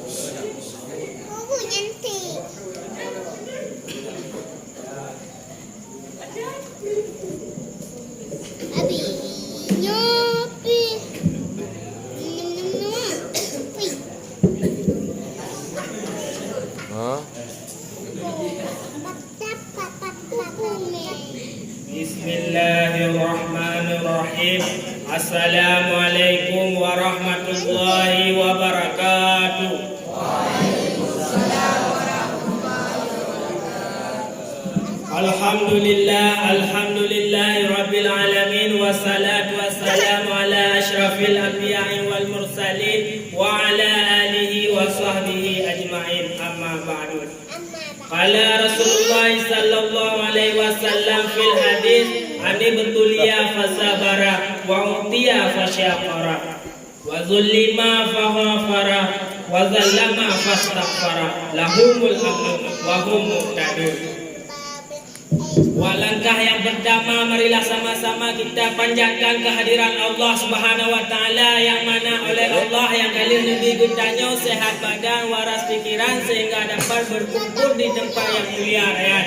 Bismillahirrahmanirrahim. Assalamualaikum warahmatullahi wabarakatuh. Waalaikumsalam warahmatullahi wabarakatuh. Alhamdulillahi rabbil alamin, wassalatu wassalamu ala asyrafil anbiya'i wal mursalin wa ala alihi wa sahbihi ajma'in, amma ba'du. Qala Rasulullah sallallahu alaihi wasallam fil hadis, ani betulia fasabara wa utiya fasyaqara wa zulima faghafara wa zallama fastaghfara lahumul amnu wa hum muhtadun. Walangkah yang berdama, marilah sama-sama kita panjatkan kehadiran Allah Subhanahu wa taala, yang mana oleh Allah yang kali lebih gunanya sehat badan, waras pikiran, sehingga dapat berkumpul di tempat yang mulia raya.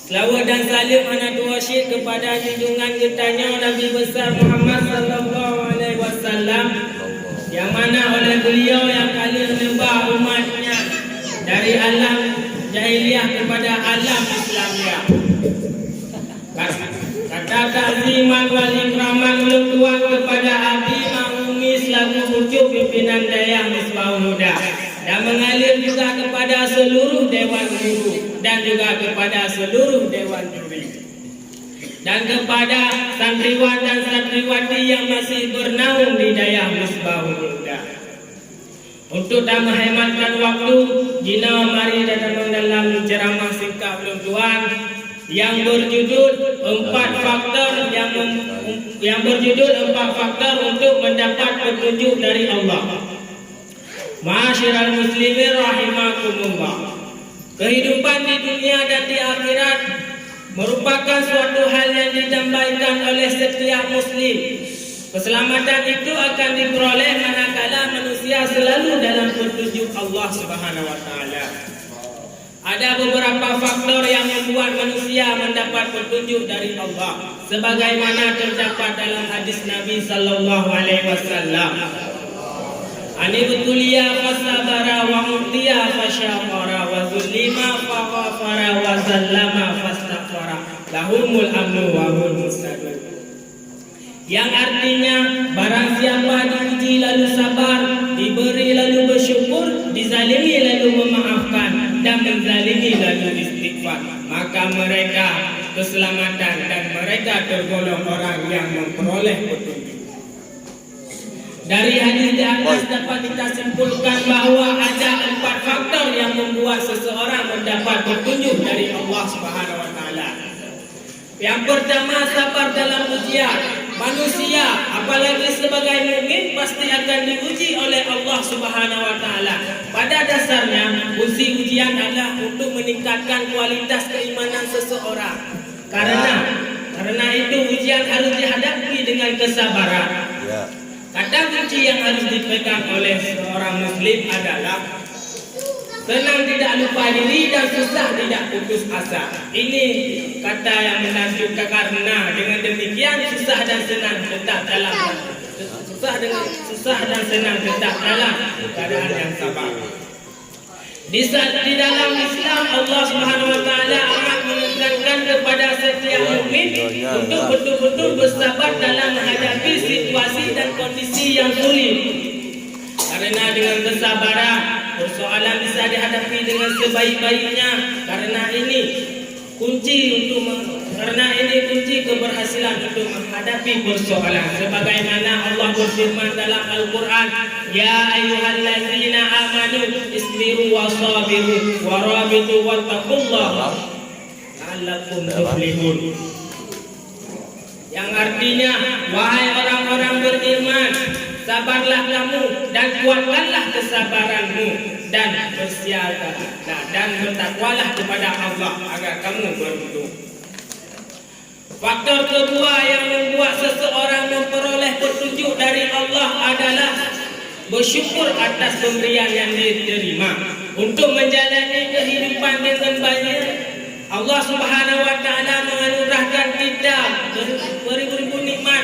Selawat dan salim anak wasyid kepada junjungan kitanya Nabi besar Muhammad sallallahu alaihi wasallam, yang mana oleh beliau yang kali menembak umatnya dari alam jahiliyah kepada alam Islamiyah. Kata ta'ziman wal ikraman belum tuan kepada Abi Ma'umi selaku pucuk pimpinan daya Misbahul Huda, dan mengalir juga kepada seluruh dewan guru dan juga kepada seluruh dewan juri, dan kepada santriwan dan santriwati yang masih bernaung di daya Misbahul Huda. Untuk tak menghematkan waktu, jina mari datang dalam ceramah singkat belum tuan yang berjudul empat faktor untuk mendapat petunjuk dari Allah. Ma'asyiral muslimin rahimakumullah. Kehidupan di dunia dan di akhirat merupakan suatu hal yang didambakan oleh setiap muslim. Keselamatan itu akan diperoleh manakala manusia selalu dalam petunjuk Allah Subhanahu wa taala. Ada beberapa faktor yang membuat manusia mendapat petunjuk dari Allah, sebagaimana terdapat dalam hadis Nabi sallallahu alaihi wasallam. Ani betulia fasabara wa mutiya fasyaqara wa zulima faghafara wa zallama fastaghfara lahumul amnu wa hum muhtadun. Yang artinya barang siapa diuji lalu sabar, diberi lalu bersyukur, dizalimi lalu memaafkan, dan menzalimi lalu istighfar, maka mereka keselamatan dan mereka tergolong orang yang memperoleh petunjuk. Dari hadis di atas dapat kita simpulkan bahwa ada empat faktor yang membuat seseorang mendapat petunjuk dari Allah Subhanahu wa taala. Yang pertama, sabar dalam ujian. Manusia apalagi sebagai mukmin pasti akan diuji oleh Allah Subhanahu wa taala. Pada dasarnya ujian adalah untuk meningkatkan kualitas keimanan seseorang. Karena itu ujian harus dihadapi dengan kesabaran. Kata kunci yang harus dipegang oleh seorang muslim adalah senang tidak lupa diri dan susah tidak putus asa. Ini kata yang menunjukkan, karena dengan demikian susah dan senang tetap dalam keadaan yang sabar. Di dalam Islam Allah Subhanahu wa taala amat menekankan kepada setiap mukmin untuk betul-betul bersabar dalam menghadapi situasi dan kondisi yang sulit. Karena dengan kesabaran persoalan bisa dihadapi dengan sebaik-baiknya. Karena ini kunci keberhasilan untuk menghadapi persoalan. Sebagaimana Allah berfirman dalam Al-Quran, Ya ayyuhallazina amanu isbiru wa sabiru wa rabitu wattaqullaha la'allakum tuflihun. Yang artinya, wahai orang-orang beriman, sabarlah kamu dan kuatkanlah kesabaranmu, dan bersiaga dan bertakwalah kepada Allah agar kamu beruntung. Faktor kedua yang membuat seseorang memperoleh petunjuk dari Allah adalah bersyukur atas pemberian yang diterima untuk menjalani kehidupan dengan baik. Allah Subhanahu wa taala menganugerahkan kita beribu-ribu nikmat,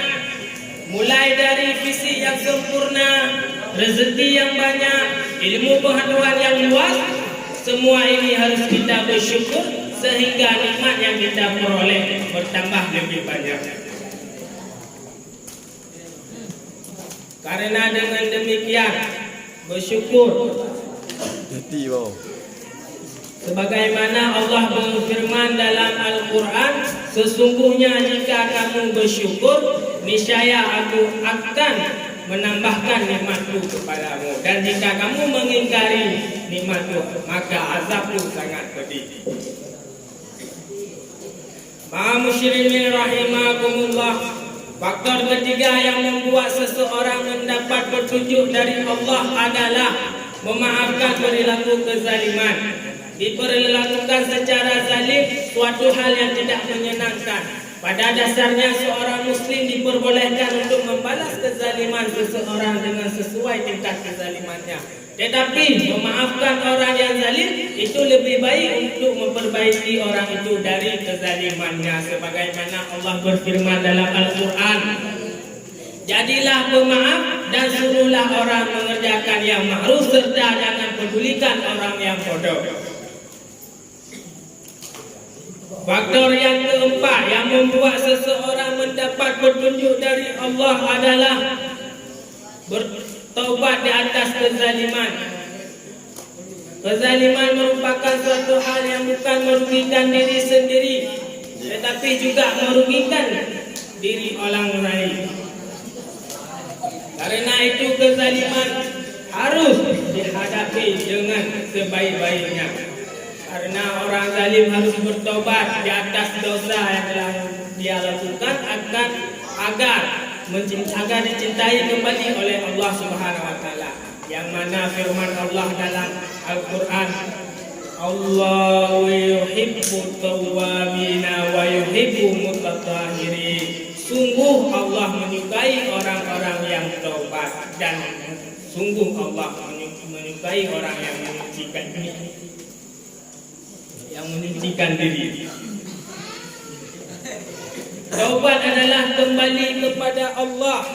mulai dari fisik yang sempurna, rezeki yang banyak, ilmu pengetahuan yang luas. Semua ini harus kita bersyukur sehingga nikmat yang kita peroleh bertambah lebih banyak. Karena dengan demikian bersyukur, sebagaimana Allah berfirman dalam Al-Quran, sesungguhnya jika kamu bersyukur, niscaya aku akan menambahkan nikmatku kepadamu, dan jika kamu mengingkari nikmatku, maka azabku sangat pedih. Ma'am muslimin rahimakumullah, faktor ketiga yang membuat seseorang mendapat petunjuk dari Allah adalah memaafkan perilaku kezaliman. Diperlakukan secara zalim suatu hal yang tidak menyenangkan. Pada dasarnya seorang muslim diperbolehkan untuk membalas kezaliman seseorang dengan sesuai tingkat kezalimannya. Tetapi memaafkan orang yang zalim itu lebih baik untuk memperbaiki orang itu dari kezalimannya, sebagaimana Allah berfirman dalam Al-Quran, jadilah pemaaf dan suruhlah orang mengerjakan yang ma'ruf, serta jangan pedulikan orang yang bodoh. Faktor yang keempat yang membuat seseorang mendapat petunjuk dari Allah adalah bertaubat di atas kezaliman. Kezaliman merupakan suatu hal yang bukan merugikan diri sendiri, tetapi juga merugikan diri orang lain. Karena itu kezaliman harus dihadapi dengan sebaik-baiknya. Karena orang zalim harus bertobat di atas dosa yang telah dia lakukan agar dicintai kembali oleh Allah Subhanahu wa taala. Yang mana firman Allah dalam Al-Quran, Allahu yuhibbut tawwabina wa yuhibbul mutatahhirin. Sungguh Allah menyukai orang-orang yang taubat, dan sungguh Allah menyukai orang yang menyucikan diri. Taubat adalah kembali kepada Allah.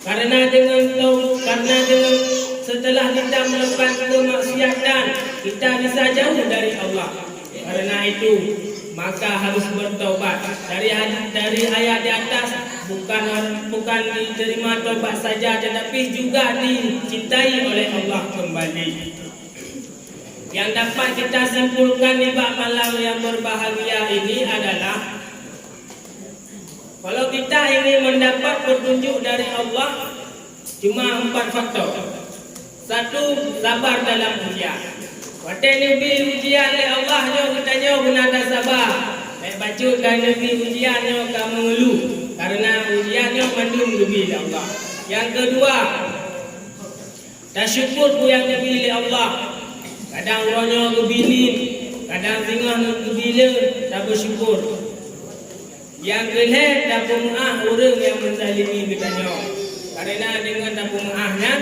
Karena setelah kita melakukan kemaksiatan, kita bisa jauh dari Allah. Karena itu maka harus bertaubat. Dari ayat di atas bukan diterima taubat saja, tetapi juga dicintai oleh Allah kembali. Yang dapat kita simpulkan di bab malam yang berbahagia ini adalah, kalau kita ingin mendapat petunjuk dari Allah, cuma 4 faktor. 1, sabar dalam ujian. Waktu Nabi ujian oleh Allah, kita guna sabar. Baca kan Nabi ujiannya kamu ngeluh, karena ujiannya mandum lebih dari Allah. Yang kedua, tak syukur ku yang Nabi oleh Allah. Kadang orangnya kebilin, kadang tengah kebila, tak bersyukur. Yang kedua, tak pemaaf orang yang menzalimi kitanya. Karena dengan tak pemaafnya,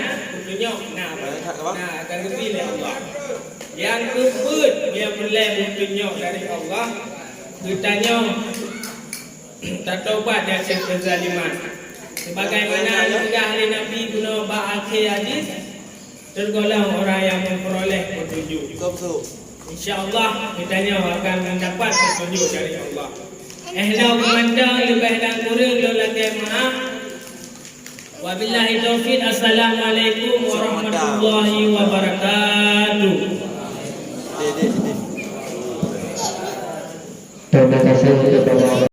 tunjuk akan kebila Allah. Yang keempat, dia boleh tunjuk dari Allah, kitanya tak taubat dari kezaliman. Sebagaimana juga ahli Nabi guna ba'akhir hadis, tergolong orang yang memperoleh petunjuk. InsyaAllah kitanya akan mendapat petunjuk dari Allah. Ehlau memandang lebih dan kurang lelaki maaf. Wabillahi taufiq. Assalamualaikum warahmatullahi wabarakatuh.